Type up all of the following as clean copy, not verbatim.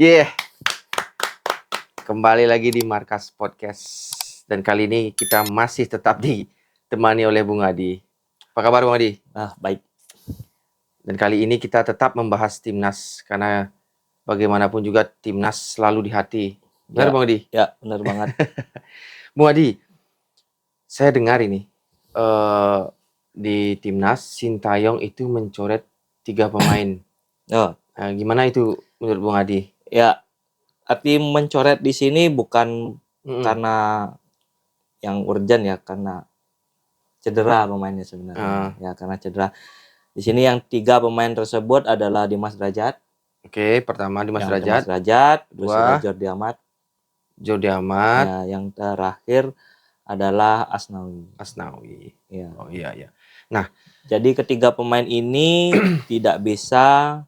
Yeah, kembali lagi di Markas Podcast. Dan kali ini kita masih tetap ditemani oleh Bung Adi. Apa kabar Bung Adi? Baik. Dan kali ini kita tetap membahas timnas karena bagaimanapun juga timnas selalu di hati. Benar Bung Adi? Ya, benar banget. Bung Adi, saya dengar ini di timnas Sintayong itu mencoret 3 pemain. Oh, Gimana itu menurut Bung Adi? ya, arti mencoret di sini bukan karena yang urgent ya, karena cedera pemainnya sebenarnya. Ya, karena cedera. Di sini yang 3 pemain tersebut adalah Dimas Derajat. Oke, pertama Dimas Dimas Derajat. Derajat, terus ada Dua, Jordi Amat. Jordi Amat. Ya, yang terakhir adalah Asnawi. Ya. Oh iya. Nah, jadi ketiga pemain ini tidak bisa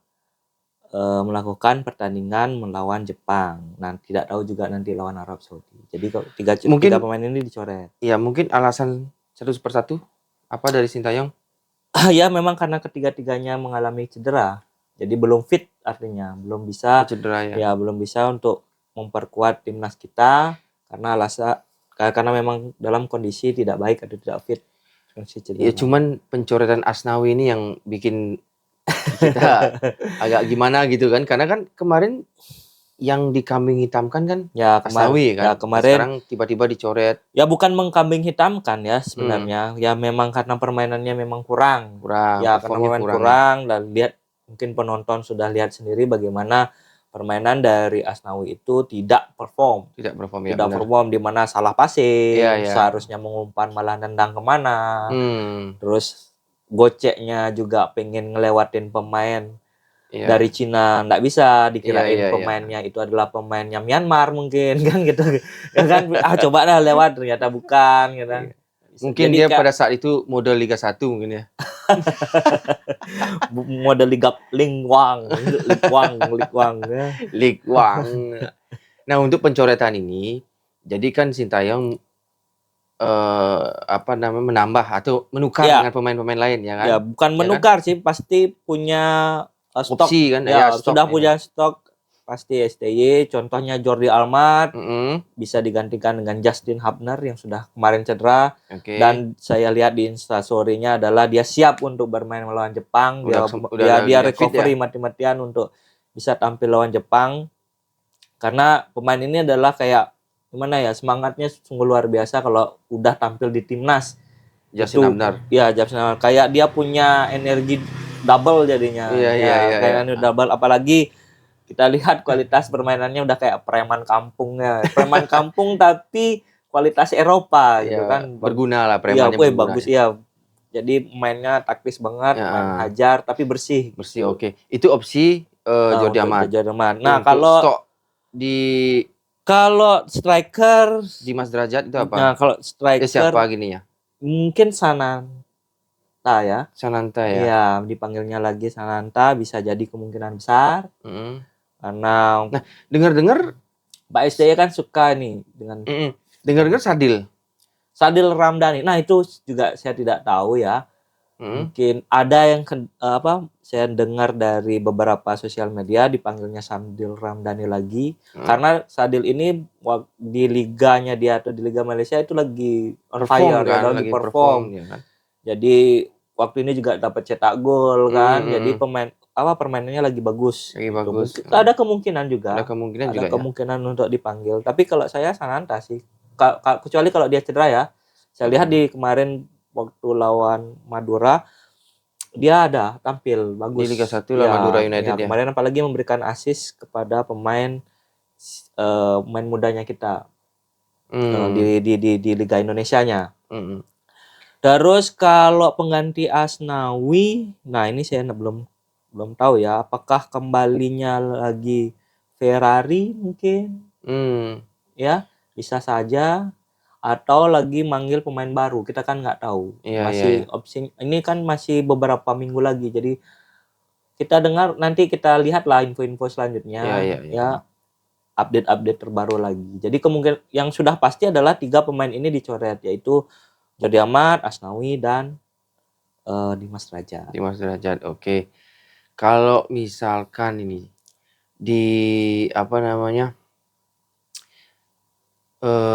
melakukan pertandingan melawan Jepang. Nah, tidak tahu juga nanti lawan Arab Saudi. Jadi kalau tiga pemain ini dicoret. Ya, mungkin alasan satu persatu apa dari Sintayong? Ya, memang karena ketiga-tiganya mengalami cedera. Jadi belum fit, artinya belum bisa cedera ya belum bisa untuk memperkuat timnas kita karena memang dalam kondisi tidak baik atau tidak fit. Ya, cuman pencoretan Asnawi ini yang bikin kita agak gimana gitu kan, karena kan kemarin yang dikambing hitamkan kan ya Asnawi kan. Ya, kemarin sekarang tiba-tiba dicoret. Ya bukan mengkambing hitamkan ya sebenarnya. Ya memang karena permainannya memang kurang. Ya karena pemain kurang dan lihat mungkin penonton sudah lihat sendiri bagaimana permainan dari Asnawi itu tidak perform ya, di mana salah passing, ya. seharusnya mengumpan malah nendang kemana. Terus goceknya juga pengen ngelewatin pemain dari Cina, nggak bisa dikirain pemainnya itu adalah pemainnya Myanmar mungkin kan gitu ya kan. Coba dah lewat, ternyata bukan gitu. Mungkin jadi, dia pada saat itu model Liga 1 mungkin ya. Model Liga Lingwang ya. Lingwang. Nah, untuk pencoretan ini, jadi kan Sintayong menambah atau menukar dengan pemain-pemain lain ya kan? Ya, bukan menukar sih, pasti punya stok opsi kan ya, sudah punya stok pasti STY. Contohnya Jordi Amat bisa digantikan dengan Justin Hubner yang sudah kemarin cedera. Dan saya lihat di Instastory-nya adalah dia siap untuk bermain melawan Jepang. Dia recovery mati-matian untuk bisa tampil lawan Jepang. Karena pemain ini adalah kayak gimana ya, semangatnya sungguh luar biasa kalau udah tampil di timnas. Justin Hubner. Ya, Justin Hubner. Kayak dia punya energi double jadinya. Kayak double, apalagi kita lihat kualitas permainannya udah kayak preman kampung ya. Preman kampung tapi kualitas Eropa gitu kan. Berguna lah premannya. Iya, bagus ya. Jadi mainnya taktis banget, main hajar tapi bersih. Bersih, oke. Itu opsi Jordi Amat. Nah, kalau striker Dimas Derajat itu apa? Nah, kalau striker siapa gini ya? Mungkin Sananta ya. Sananta ya. Iya, dipanggilnya lagi Sananta, bisa jadi kemungkinan besar. Karena dengar-dengar Pak STY kan suka nih dengan dengar-dengar Sadil Ramdhani. Nah, itu juga saya tidak tahu ya. Mungkin ada yang saya dengar dari beberapa sosial media dipanggilnya Sadil Ramdhani lagi. Karena Sadil ini di liganya dia atau di Liga Malaysia itu lagi on fire kan, lagi perform. Ya kan? Jadi waktu ini juga dapat cetak gol kan. Jadi permainannya lagi bagus. Ada kemungkinan juga. Ada kemungkinan untuk dipanggil. Tapi kalau saya Sananta sih. Kecuali kalau dia cedera ya. Saya lihat di kemarin waktu lawan Madura dia ada tampil bagus di Liga 1 lawan Madura United ya. Kemarin apalagi memberikan assist kepada pemain mudanya kita di Liga Indonesianya. Terus kalau pengganti Asnawi, nah ini saya belum tahu ya, apakah kembalinya lagi Ferrari mungkin? Ya, bisa saja. Atau lagi manggil pemain baru, kita kan nggak tahu. Opsi ini kan masih beberapa minggu lagi, jadi kita dengar, nanti kita lihatlah info-info selanjutnya. Ya, update terbaru lagi. Jadi kemungkinan yang sudah pasti adalah 3 pemain ini dicoret, yaitu Jordi Amat, Asnawi, dan Dimas Derajat. Oke. Kalau misalkan ini di apa namanya,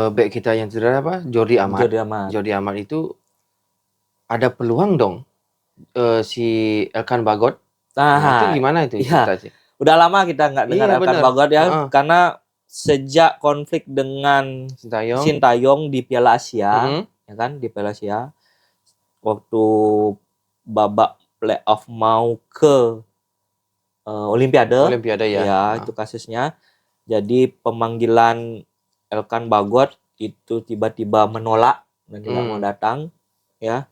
bek kita yang cedera apa, Jordi Amat. Jordi Amat itu ada peluang dong, si Elkan Bagot. Nah, itu gimana itu cerita sih? Udah lama kita nggak dengar Elkan Bagot ya, karena sejak konflik dengan Sintayong di Piala Asia, ya kan, di Piala Asia, waktu babak playoff mau ke Olimpiade ya, itu kasusnya. Jadi pemanggilan Elkan Bagot itu tiba-tiba menolak dan tidak mau datang, ya.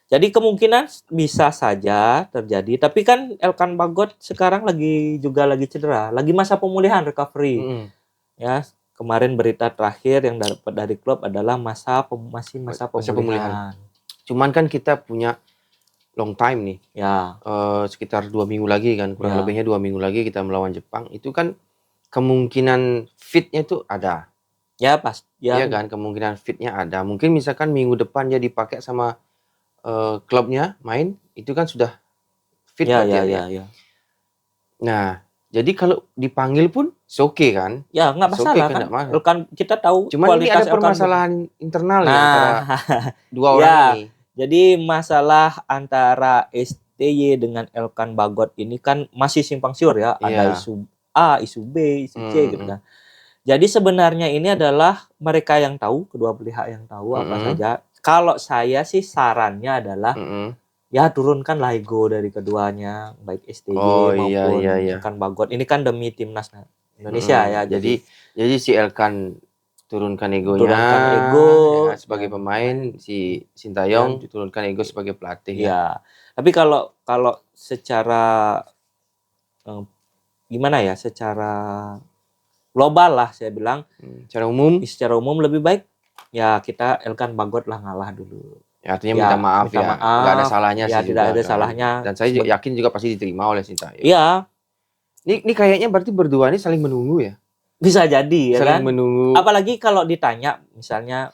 Jadi kemungkinan bisa saja terjadi, tapi kan Elkan Bagot sekarang lagi cedera, lagi masa pemulihan, recovery. Ya, kemarin berita terakhir yang dapat dari klub adalah masih masa pemulihan. Cuman kan kita punya long time nih. Ya. Sekitar 2 minggu lagi kan, kurang lebihnya 2 minggu lagi kita melawan Jepang. Itu kan kemungkinan fitnya itu ada. Ya, pas. Ya. Iya kan, kemungkinan fitnya ada. Mungkin misalkan minggu depan dia dipakai sama klubnya main, itu kan sudah fit ya. Nah, jadi kalau dipanggil pun oke kan? Ya, nggak masalah kan. Kita tahu cuman ini ada permasalahan internal ya antara dua orang ini. Jadi masalah antara STY dengan Elkan Bagot ini kan masih simpang siur ya. Ada isu A, isu B, isu C gitu kan. Jadi sebenarnya ini adalah mereka yang tahu, kedua pihak yang tahu apa saja. Kalau saya sih sarannya adalah ya turunkanlah ego dari keduanya, baik STY maupun Elkan Bagot. Ini kan demi timnas Indonesia ya. Jadi si Elkan turunkan egonya, ya, sebagai pemain, si Sintayong diturunkan ego sebagai pelatih. Ya. Tapi kalau secara gimana ya, secara global lah saya bilang, secara umum lebih baik ya kita Elkan Bagot lah ngalah dulu. Ya, artinya minta maaf. Nggak ada salahnya ya, sih. Tidak ada salahnya. Dan saya yakin juga pasti diterima oleh Sintayong. Iya. Ini kayaknya berarti berdua ini saling menunggu ya? Bisa jadi ya saling kan. Menunggu. Apalagi kalau ditanya misalnya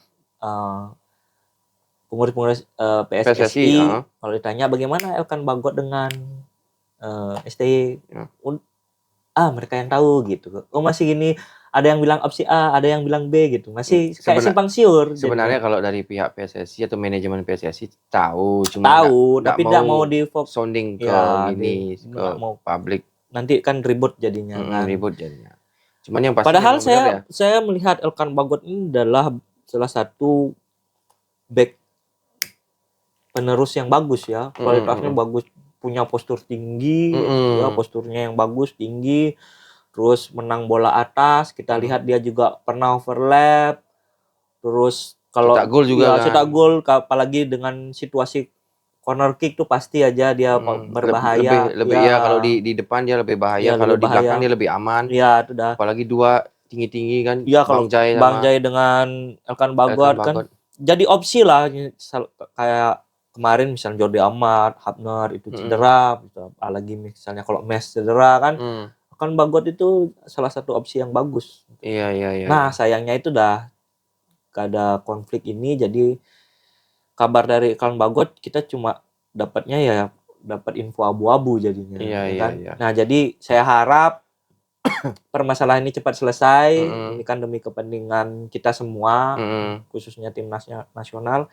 pengurus PSSI kalau ditanya bagaimana Elkan Bagot dengan STY, mereka yang tahu gitu. Masih gini. Ada yang bilang opsi A, ada yang bilang B gitu. Masih kayak simpang siur. Sebenarnya kalau dari pihak PSSI atau manajemen PSSI tahu, tapi tidak mau di sounding ke gini ke publik. Nanti kan ribut jadinya kan. Ribut jadinya. Cuman yang pasti padahal saya melihat Elkan Bagot ini adalah salah satu back penerus yang bagus ya. Kualitasnya bagus, punya postur tinggi, ya, posturnya yang bagus, tinggi. Terus menang bola atas, kita lihat dia juga pernah overlap. Terus kalau cetak gol juga cetak gol, apalagi dengan situasi corner kick tuh pasti aja dia berbahaya. Lebih ya, kalau di depan dia lebih bahaya, kalau di belakang dia lebih aman. Iya, itu dah. Apalagi dua tinggi-tinggi kan. Iya, kalau Bang Jai dengan Elkan Bagot kan jadi opsi lah, kayak kemarin misalnya Jordi Amat, Hapner itu cedera, apalagi misalnya kalau Mes cedera kan. Elkan Bagot itu salah satu opsi yang bagus. Iya. Nah, sayangnya itu dah gak ada konflik ini, jadi kabar dari Elkan Bagot kita cuma dapatnya ya dapat info abu-abu jadinya. Iya. Nah, jadi saya harap permasalahan ini cepat selesai. Ini kan demi kepentingan kita semua, khususnya timnas nasional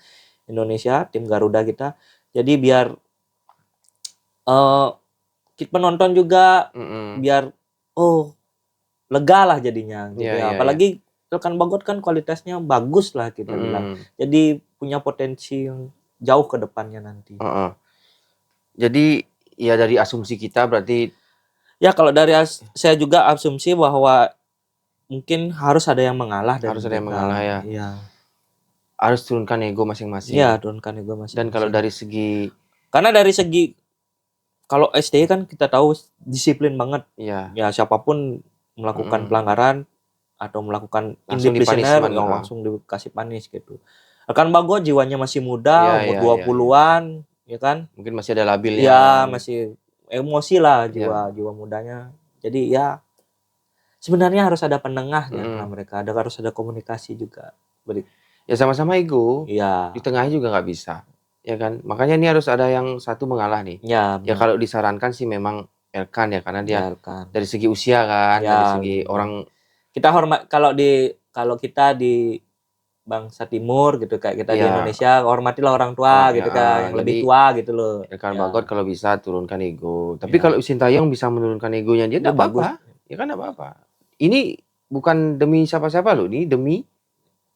Indonesia, tim Garuda kita. Jadi biar penonton juga biar lega lah jadinya gitu ya. Apalagi Elkan Bagot kan kualitasnya bagus lah kita bilang. Jadi punya potensi yang jauh ke depannya nanti. Jadi ya dari asumsi kita berarti ya, kalau dari saya juga asumsi bahwa mungkin harus ada yang mengalah. Harus ada yang mengalah ya. Iya. Harus turunkan ego masing-masing. Iya, turunkan ego masing-masing. Dan kalau dari segi, karena dari segi kalau STY kan kita tahu disiplin banget. Iya. Ya, siapapun melakukan pelanggaran atau melakukan indisipliner langsung dikasih panis gitu. Elkan Bagot jiwanya masih muda, umur 20-an, ya kan? Mungkin masih ada labilnya. Ya, masih emosi lah jiwa mudanya. Jadi ya sebenarnya harus ada penengah di antara mereka. Harus ada komunikasi juga. Ya sama-sama ego. Iya. Di tengahnya juga nggak bisa. Ya kan? Makanya ini harus ada yang satu mengalah nih. Ya kalau disarankan sih memang Elkan ya, karena dia Elkan. dari segi usia kan, dari segi orang kita hormat kalau kita di bangsa timur gitu, kayak kita di Indonesia, hormatilah orang tua gitu kan, yang lebih tua gitu loh. Elkan Bagot kalau bisa turunkan ego. Tapi kalau Sintayong bisa menurunkan egonya dia enggak apa-apa. Ya kan enggak apa-apa. Ini bukan demi siapa-siapa loh, ini demi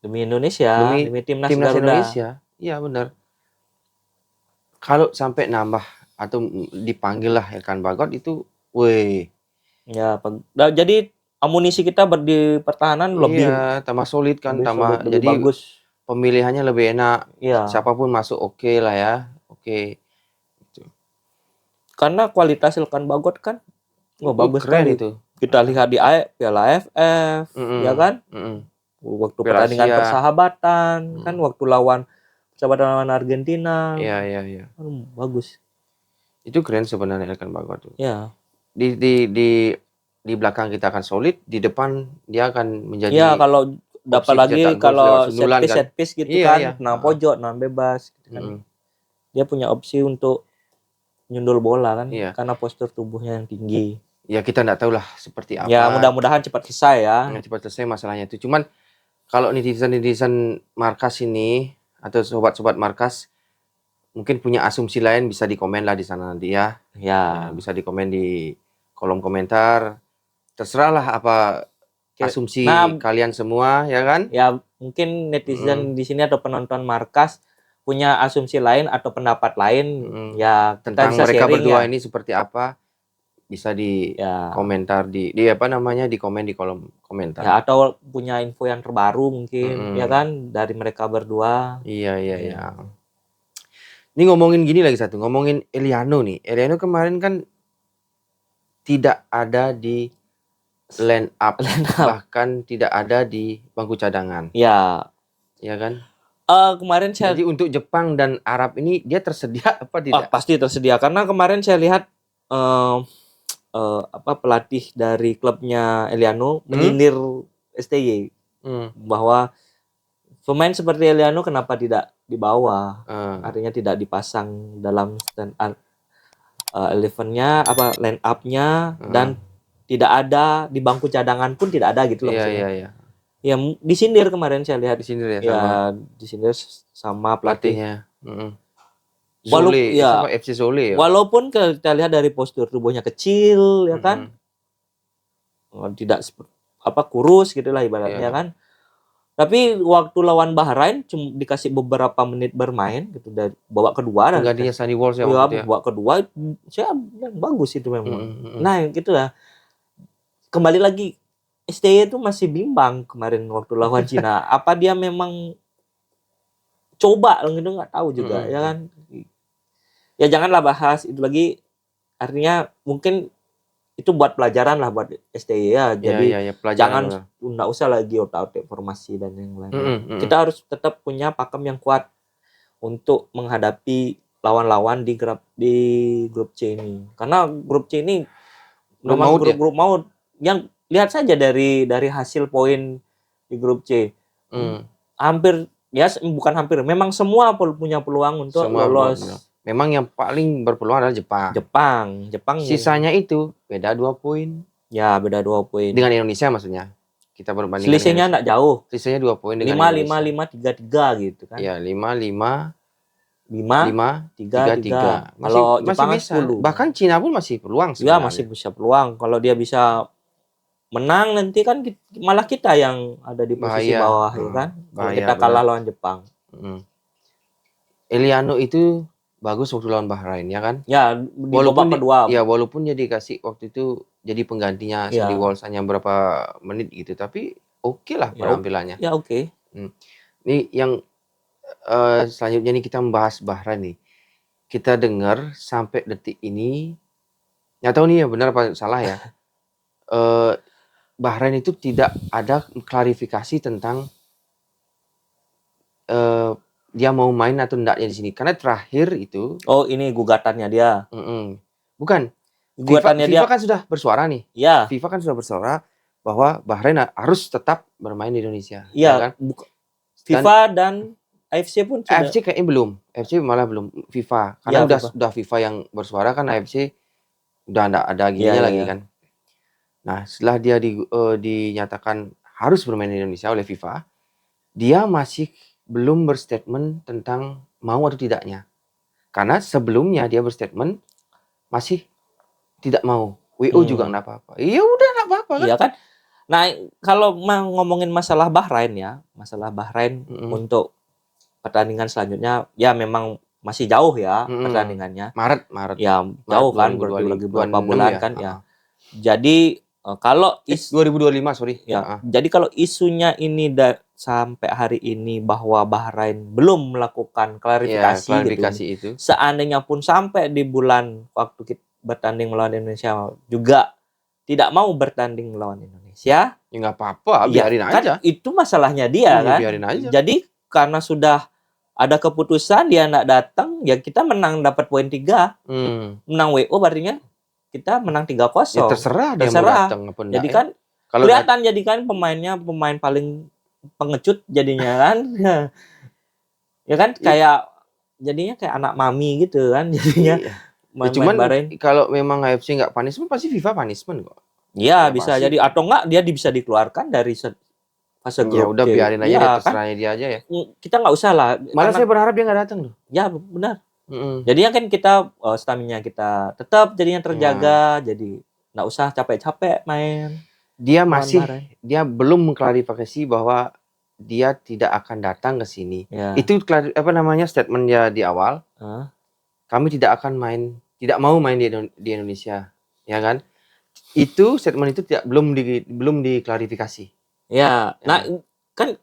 Indonesia, demi timnas Indonesia. Iya benar. Kalau sampai nambah atau dipanggil lah Elkan Bagot itu, weh. Ya, jadi amunisi kita di pertahanan lebih tambah solid kan, lebih jadi bagus. Pemilihannya lebih enak. Iya. Siapapun masuk oke lah ya. Oke. Gitu. Karena kualitas Elkan Bagot kan bagus keren sekali itu. Kita lihat di Piala AFF, ya kan? Waktu pertandingan persahabatan, kan waktu persahabatan lawan Argentina. Iya. Bagus. Itu keren sebenarnya Elkan Bagot tuh. Iya. Di belakang kita akan solid, di depan dia akan menjadi. Iya, kalau dapat lagi kalau set piece gitu kan, tenang pojok, tenang bebas gitu kan. Dia punya opsi untuk nyundul bola kan, karena postur tubuhnya yang tinggi. Ya kita nggak tahu lah seperti apa. Ya mudah-mudahan cepat selesai ya. Cepat selesai masalahnya itu. Cuman kalau netizen Markas ini atau sobat-sobat Markas mungkin punya asumsi lain, bisa dikomen lah di sana nanti ya. Ya. Bisa dikomen di kolom komentar. Terserah lah apa asumsi kalian semua ya kan? Ya mungkin netizen di sini atau penonton Markas punya asumsi lain atau pendapat lain ya tentang mereka berdua ini seperti apa, bisa di komentar di komen di kolom komentar. Ya, atau punya info yang terbaru mungkin ya kan dari mereka berdua. Iya. Ini ngomongin gini lagi ngomongin Eliano nih. Eliano kemarin kan tidak ada di line up. Bahkan tidak ada di bangku cadangan. Ya. Ya kan? Kemarin Jadi untuk Jepang dan Arab ini dia tersedia apa tidak? Pasti tersedia karena kemarin saya lihat pelatih dari klubnya Eliano menyindir STY bahwa pemain seperti Eliano kenapa tidak dibawa, artinya tidak dipasang dalam stand elevennya line up-nya dan tidak ada di bangku cadangan pun tidak ada gitu loh. Iya. Ya disindir kemarin saya lihat. Disindir ya disindir sama pelatihnya. Zole, sama FC Zole ya. Walaupun kita lihat dari postur tubuhnya kecil ya kan. Tidak kurus gitu lah ibaratnya kan. Tapi waktu lawan Bahrain cuma dikasih beberapa menit bermain gitu dari babak kedua dan gantinya Sunny Walsh ya babak kedua saya bagus itu memang. Nah, gitu lah. Kembali lagi STY itu masih bimbang kemarin waktu lawan Cina. Apa dia memang coba gitu, nggak tahu juga ya kan. Ya janganlah bahas itu lagi, artinya mungkin itu buat pelajaran lah buat STY ya. Jadi jangan nggak usah lagi otak-otak formasi dan yang lain. Kita harus tetap punya pakem yang kuat untuk menghadapi lawan-lawan di grup C ini. Karena grup C ini memang grup maut. Yang lihat saja dari hasil poin di grup C. Hampir bukan hampir, memang semua punya peluang untuk lolos. Memang yang paling berpeluang adalah Jepang. Sisanya itu beda 2 poin. Ya, beda 2 poin. Dengan Indonesia maksudnya. Kita berbanding. Selisihnya enggak jauh. Selisihnya 2 poin dengan 5-5-5-3-3 gitu kan. Iya, 5-5 5-3-3. Kalau Jepang bisa. 10. Bahkan Cina pun masih peluang sebenarnya. Ya, masih bisa peluang. Kalau dia bisa menang nanti kan malah kita yang ada di posisi bawah ya kan. Kalau kita kalah lawan Jepang. Eliano itu bagus waktu lawan Bahrain ya kan? Ya, di babak kedua. Ya, walaupun dia dikasih waktu itu jadi penggantinya Sunny Walsh hanya berapa menit gitu, tapi oke lah penampilannya. Ya, oke. Ini yang selanjutnya nih kita membahas Bahrain nih. Kita dengar sampai detik ini, nggak tahu nih ya benar apa salah ya. Bahrain itu tidak ada klarifikasi tentang dia mau main atau enggaknya di sini. Karena terakhir itu. Oh, ini gugatannya dia. Bukan. Gugatannya FIFA kan sudah bersuara nih. Ya. FIFA kan sudah bersuara bahwa Bahrain harus tetap bermain di Indonesia. Iya. Ya kan? FIFA dan AFC pun sudah. AFC kayaknya belum. AFC malah belum. FIFA. Karena udah FIFA yang bersuara kan AFC udah nggak ada Iya, gininya iya, lagi iya. kan. Nah, setelah dia dinyatakan harus bermain di Indonesia oleh FIFA, dia masih belum berstatement tentang mau atau tidaknya. Karena sebelumnya dia berstatement masih tidak mau. WO juga nggak apa-apa. Ya udah nggak apa-apa kan. Iya kan. Nah, kalau ngomongin masalah Bahrain ya, masalah Bahrain untuk pertandingan selanjutnya, ya memang masih jauh ya pertandingannya. Maret. Ya jauh kan, 2025, lagi beberapa bulan ya. kan ya. Jadi kalau 2025 sorry. Ya, jadi kalau isunya ini sampai hari ini bahwa Bahrain belum melakukan klarifikasi gitu. itu. Seandainya pun sampai di bulan waktu kita bertanding melawan Indonesia juga tidak mau bertanding melawan Indonesia, ya nggak apa-apa, ya biarin kan aja. itu masalahnya dia kan. Biarin aja. Jadi karena sudah ada keputusan dia nggak datang, ya kita menang dapat poin 3. Menang WO artinya kita menang 3-0. Ya terserah dia mau datang apa enggak. Jadi kan kelihatan jadi kan pemainnya pemain paling pengecut jadinya kan. Ya kan kayak jadinya kayak anak mami gitu kan jadinya. Ya, cuman kalau memang AFC nggak punishment pasti FIFA punishment kok. Iya, bisa jadi atau enggak dia bisa dikeluarkan dari fase grup. Ya udah biarin aja deh, terserahnya dia aja ya. Kita nggak usah lah. Malah saya berharap dia nggak datang loh. Ya benar. Jadinya kan kita stamina kita tetap jadinya terjaga, jadi nggak usah capek-capek main. Dia belum mengklarifikasi bahwa dia tidak akan datang ke sini. Ya. Itu statement dia di awal. Kami tidak mau main di Indonesia, ya kan? Itu statement itu belum diklarifikasi. Ya, nah kan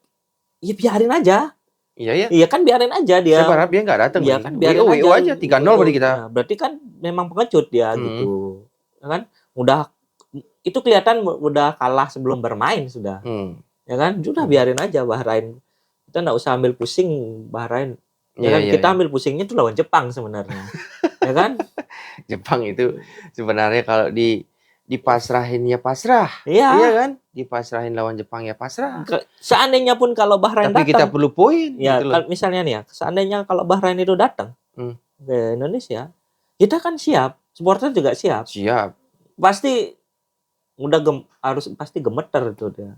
ya biarin aja. Iya. Iya kan biarin aja dia. Saya berharap dia nggak datang. Iya kan biarin aja 3-0 berarti kita. Ya, berarti kan memang pengecut dia gitu. Ya kan? Itu kelihatan udah kalah sebelum bermain sudah. Ya kan? Sudah biarin aja Bahrain. Kita nggak usah ambil pusing Bahrain. Ya kan? Kita ambil pusingnya itu lawan Jepang sebenarnya. Ya kan? Jepang itu sebenarnya kalau dipasrahin ya pasrah. Iya kan? Dipasrahin lawan Jepang ya pasrah. Seandainya pun kalau Bahrain tapi kita perlu poin. Ya, gitu misalnya nih ya, seandainya kalau Bahrain itu datang ke Indonesia, kita kan siap, supporter juga siap. Pasti pasti gemeter itu dia.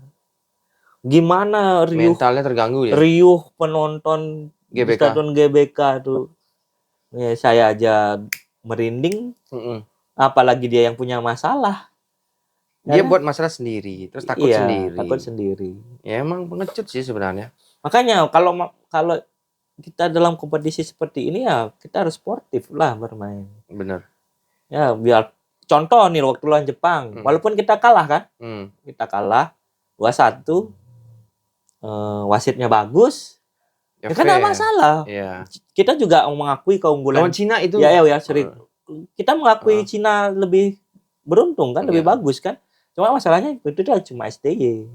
Gimana mentalnya terganggu ya. Riuh penonton stadion GBK tuh. Ya, saya aja merinding. Apalagi dia yang punya masalah. Dia buat masalah sendiri, terus takut sendiri. Ya emang pengecut sih sebenarnya. Makanya kalau kita dalam kompetisi seperti ini ya kita harus sportif lah bermain. Benar. Ya biar contoh nih waktu lawan Jepang, walaupun kita kalah kan, kita kalah 2-1, wasitnya bagus, ya kan nggak masalah. Ya. Kita juga mengakui keunggulan. Lawan Cina itu. Ya sering. Kita mengakui Cina lebih beruntung kan, lebih bagus kan. Cuma masalahnya itu dia cuma STY,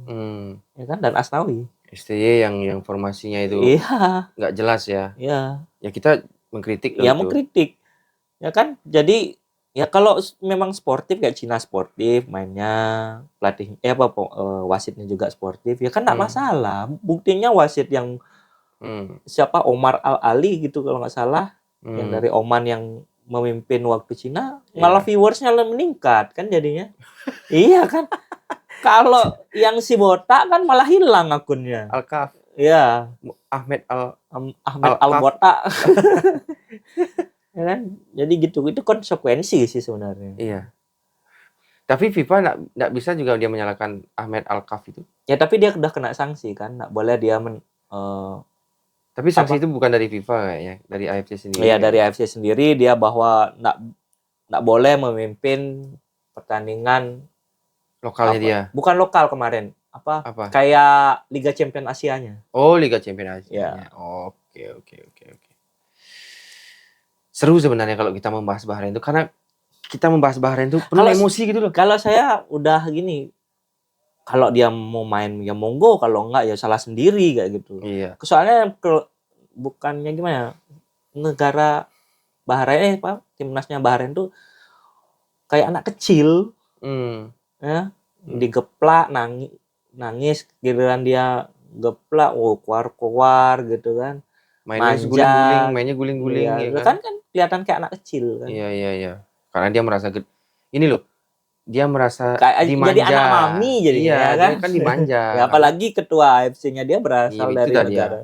ya kan, dan Asnawi. STY yang formasinya itu nggak jelas ya. Iya. Ya kita mengkritik. Ya mengkritik, ya kan. Jadi ya kalau memang sportif kayak Cina sportif mainnya, pelatih wasitnya juga sportif, ya kan nggak masalah. Buktinya wasit yang siapa Omar Al Ali gitu kalau nggak salah, yang dari Oman yang memimpin waktu Cina, malah viewersnya meningkat kan jadinya. Iya kan. Kalau yang si botak kan malah hilang akunnya. Al-Kaf. Iya. Ahmed Al-Botak. Ya kan? Jadi gitu. Itu konsekuensi sih sebenarnya. Iya. Tapi FIFA nggak bisa juga dia menyalahkan Ahmed Al-Kaf itu. Ya tapi dia udah kena sanksi kan. Nggak boleh dia tapi sanksi itu bukan dari FIFA kayaknya, dari AFC sendiri. Iya, dari AFC sendiri dia bahwa nggak boleh memimpin pertandingan lokalnya dia. Bukan lokal kemarin. Apa? Kayak Liga Champions Asianya. Oh, Liga Champions Asia. Ya. Oke. Seru sebenarnya kalau kita membahas Bahrain itu, karena kita membahas Bahrain itu penuh emosi gitu loh. Kalau saya udah gini, kalau dia mau main ya monggo, kalau enggak ya salah sendiri kayak gitu. Iya. Soalnya bukannya gimana, negara Bahrain timnasnya Bahrain tuh kayak anak kecil. Ya, digeplak nangis giliran dia geplak keluar gitu kan. Mainnya guling-guling ya kan kelihatan kayak anak kecil kan. Iya. Karena dia merasa Ini loh, dia merasa Kayak dimanja. jadi anak mami jadinya, Iya, ya kan? dia kan dimanja. Ya, apalagi ketua AFC-nya dia berasal Iya, itu dari dah dia. negara.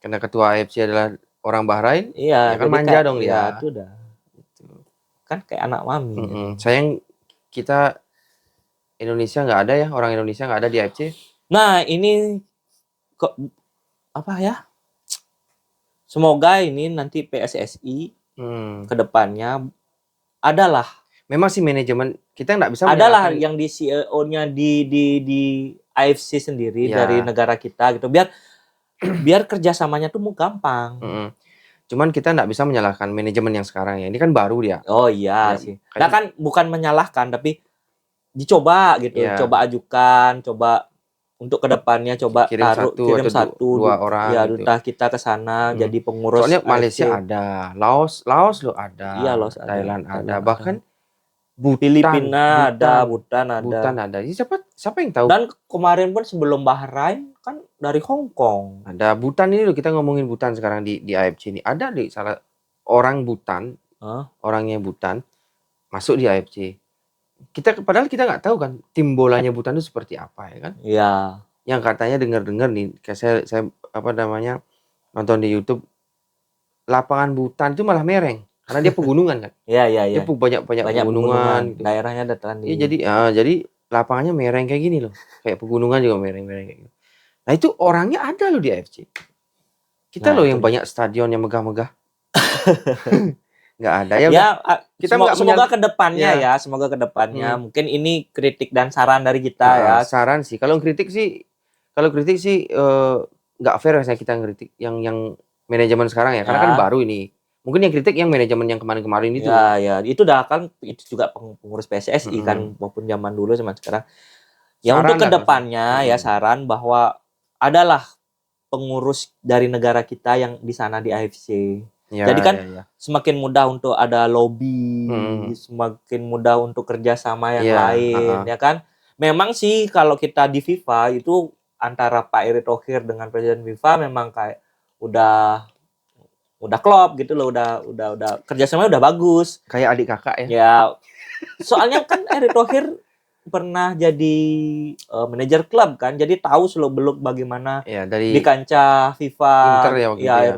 Karena ketua AFC adalah orang Bahrain, Iya, ya kan jadi manja kayak, dong ya dia. itu dah. Kan kayak anak mami. Sayang kita Indonesia nggak ada ya, orang Indonesia nggak ada di AFC. Nah, ini kok apa ya? Semoga ini nanti PSSI ke depannya adalah. Memang sih manajemen kita nggak bisa adalah yang di CEO-nya di AFC sendiri ya. dari negara kita gitu. Biar kerjasamanya tuh gampang. Cuman kita nggak bisa menyalahkan manajemen yang sekarang ya. Ini kan baru dia. Oh iya ya, sih. Nah kan bukan menyalahkan tapi dicoba gitu. Ya. Coba ajukan, coba untuk kedepannya coba kirim satu dua orang ya gitu. duta kita ke sana jadi pengurus. Soalnya Malaysia AFC. Ada, Laos lo ada, iya, Laos Thailand ada, ada. bahkan Filipina ada, Bhutan ada. Siapa yang tahu? Dan kemarin pun sebelum Bahrain kan dari Hong Kong. Ada Bhutan ini loh, kita ngomongin Bhutan sekarang di AFC ini. Ada nih salah orang Bhutan, orangnya Bhutan masuk di AFC. Padahal kita nggak tahu kan tim bolanya Bhutan itu seperti apa ya kan? Iya. Yang katanya dengar nih, kayak saya nonton di YouTube, lapangan Bhutan itu malah mereng. Karena dia pegunungan kan. Iya. Dia banyak pegunungan gitu. Daerahnya dataran tinggi. Iya, jadi lapangannya mereng kayak gini loh. Kayak pegunungan juga mereng kayak gitu. Nah, itu orangnya ada loh di AFC. Kita loh yang banyak stadion yang megah-megah. Nggak ada ya. Kita semoga kedepannya ya. Semoga kedepannya mungkin ini kritik dan saran dari kita ya. Saran sih. Kalau kritik sih nggak fair saya kita ngeritik yang manajemen sekarang ya. Karena kan baru ini. Mungkin yang kritik yang manajemen yang kemarin-kemarin itu. Ya, itu dah kan itu juga pengurus PSSI kan maupun zaman dulu sama sekarang. Ya saran untuk kedepannya ya saran bahwa adalah pengurus dari negara kita yang di sana di AFC. Jadi kan semakin mudah untuk ada lobby, semakin mudah untuk kerjasama yang lain, ya kan. Memang sih kalau kita di FIFA itu antara Pak Erick Thohir dengan Presiden FIFA memang kayak udah klop gitu loh, udah kerjasamanya udah bagus. Kayak adik kakak ya. Ya, soalnya kan Erick Thohir pernah jadi manajer klub kan, jadi tahu seluk-beluk bagaimana dari di kancah FIFA. Inter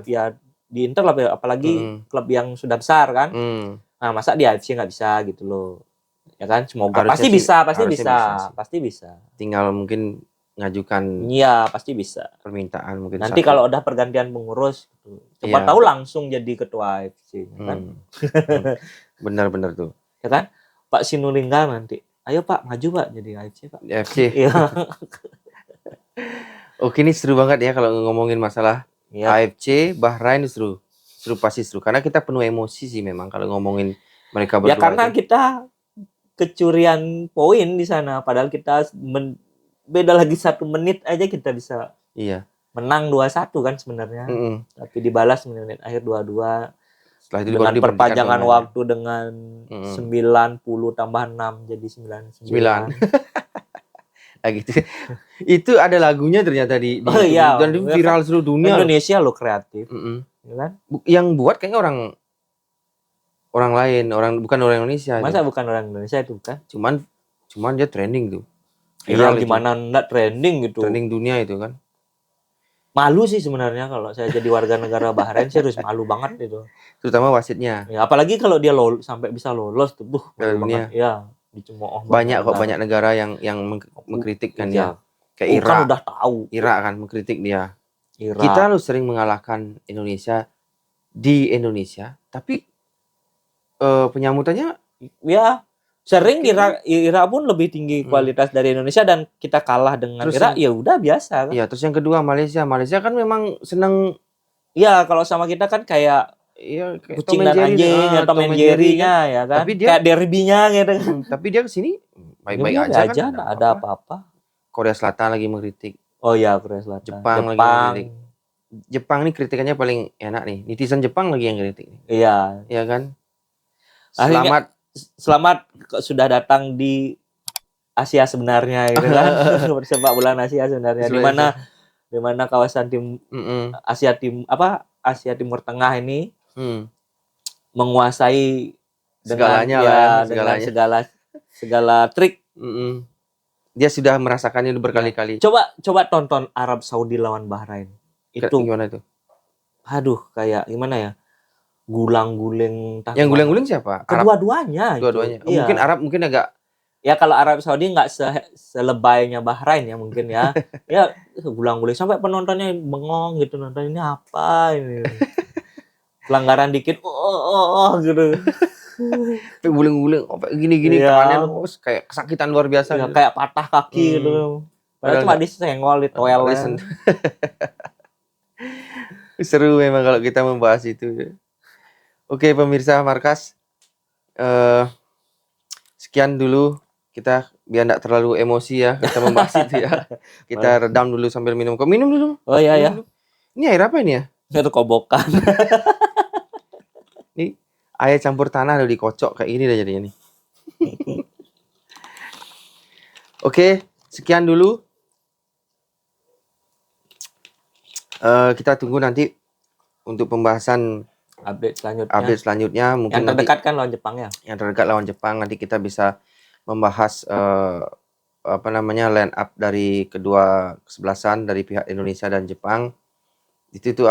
ya di Inter lah, apalagi klub yang sudah besar kan. Nah, masa di AFC nggak bisa gitu loh. Ya kan, semoga pasti bisa. Tinggal mungkin ngajukan. Iya, pasti bisa. Permintaan mungkin. Nanti kalau udah pergantian pengurus, coba tahu langsung jadi ketua AFC, kan? Benar tuh. Ya kan? Pak Sinulinga nanti. Ayo Pak, maju Pak jadi AFC Pak. AFC. Iya. Oke, ini seru banget ya kalau ngomongin masalah AFC, Bahrain seru pasti seru. Karena kita penuh emosi sih memang kalau ngomongin mereka berdua. Ya karena kita kecurian poin di sana, padahal kita beda lagi 1 menit aja kita bisa menang 2-1 kan sebenarnya. Tapi dibalas menit akhir 2-2. Setelah itu dengan perpanjangan waktu dengan 90 tambah 6 jadi 99. Nah, gitu. Itu ada lagunya ternyata di dan viral seluruh dunia. Indonesia lo kreatif. Ya kan? Yang buat kayaknya orang lain, bukan orang Indonesia. Masa bukan orang Indonesia itu kan? Cuman dia trending tuh. Viral gimana enggak trending gitu. Trending dunia itu kan. Malu sih sebenarnya kalau saya jadi warga negara Bahrain sih harus malu banget itu. Terutama wasitnya. Ya, apalagi kalau dia sampai bisa lolos tuh, malu banget. Ya, dicemooh banyak kok banyak negara yang mengkritik kan ya. Kayak Irak. Kan udah tahu. Irak kan mengkritik dia. Kita lu sering mengalahkan Indonesia di Indonesia, tapi penyambutannya ya sering Irak pun lebih tinggi kualitas dari Indonesia dan kita kalah dengan Irak ya udah biasa kan. Iya, terus yang kedua Malaysia kan memang seneng kalau sama kita kan kayak kucing dan anjing atau Tom and Jerry-nya ya kan. Tapi dia kayak derby-nya gitu kan. Tapi dia kesini baik-baik aja kan. Enggak ada apa-apa. Korea Selatan lagi mengkritik. Oh iya, Korea Selatan. Jepang lagi mengkritik. Jepang nih kritikannya paling enak nih. Netizen Jepang lagi yang kritik. Iya. Iya kan? Selamat sudah datang di Asia sebenarnya gitu kan. Sepak bola Asia sebenarnya di mana kawasan Asia Timur Tengah ini menguasai segalanya ya, lah ya, dengan segalanya. segala trik. Dia sudah merasakannya berkali-kali. Coba tonton Arab Saudi lawan Bahrain. Itu Gimana itu? aduh, kayak gimana ya? Gulang-guling. Yang guling-guling siapa? Kedua-duanya itu. Dua-duanya. Iya. Mungkin Arab mungkin agak ya kalau Arab Saudi nggak selebaynya Bahrain ya mungkin ya. Ya gulang-guling sampai penontonnya bengong gitu, nonton ini apa ini. Pelanggaran dikit gitu. guling-guling gini-gini tangannya kayak kesakitan luar biasa. Ya, kayak patah kaki gitu. Padahal cuma disenggol, ditoel. Seru memang kalau kita membahas itu. Oke, pemirsa Markas, sekian dulu kita biar tidak terlalu emosi ya kita membahas itu ya. Kita redam dulu sambil minum. Kok minum dulu? Oh iya ya. Ini air apa ini ya? Itu kobokan. Ini air campur tanah udah dikocok kayak gini dah jadinya nih. Oke, sekian dulu. Kita tunggu nanti untuk pembahasan update selanjutnya mungkin yang terdekat kan lawan Jepang ya. Yang terdekat lawan Jepang, nanti kita bisa membahas line up dari kedua kesebelasan dari pihak Indonesia dan Jepang. Di situ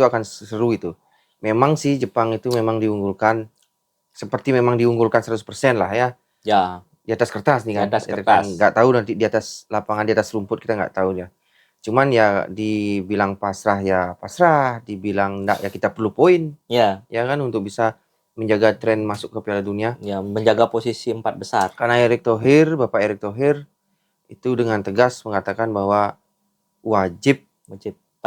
akan seru itu. Memang sih Jepang itu memang diunggulkan, seperti memang diunggulkan 100% lah ya. Ya. Di atas kertas nih kan. Di atas kertas. Nggak tahu nanti di atas lapangan, di atas rumput kita nggak tahu ya. Cuman ya dibilang pasrah ya pasrah, dibilang enggak ya kita perlu poin. Ya. Ya kan untuk bisa menjaga tren masuk ke Piala Dunia. Ya, menjaga posisi 4 besar. Karena Bapak Erick Thohir itu dengan tegas mengatakan bahwa wajib 4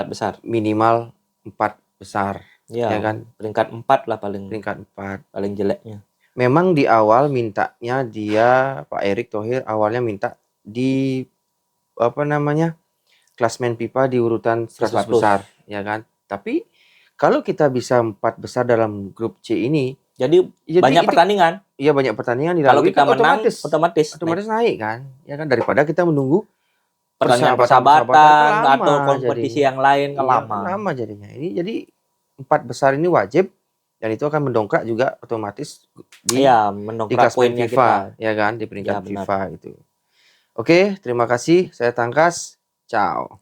besar. Minimal 4 besar. Ya kan? Peringkat 4 lah paling jeleknya. Memang di awal mintanya Pak Erick Thohir awalnya minta di klasmen FIFA di urutan 100 besar, ya kan? Tapi kalau kita bisa 4 besar dalam grup C ini, jadi banyak pertandingan. Iya, banyak pertandingan kalau kita menang otomatis naik kan? Ya kan, daripada kita menunggu pertandingan persahabatan atau kompetisi yang lain lama jadinya. Ini jadi 4 besar ini wajib dan itu akan mendongkrak juga otomatis di klasmen FIFA, ya kan, di peringkat FIFA itu. Oke, terima kasih. Saya Tangkas. Ciao.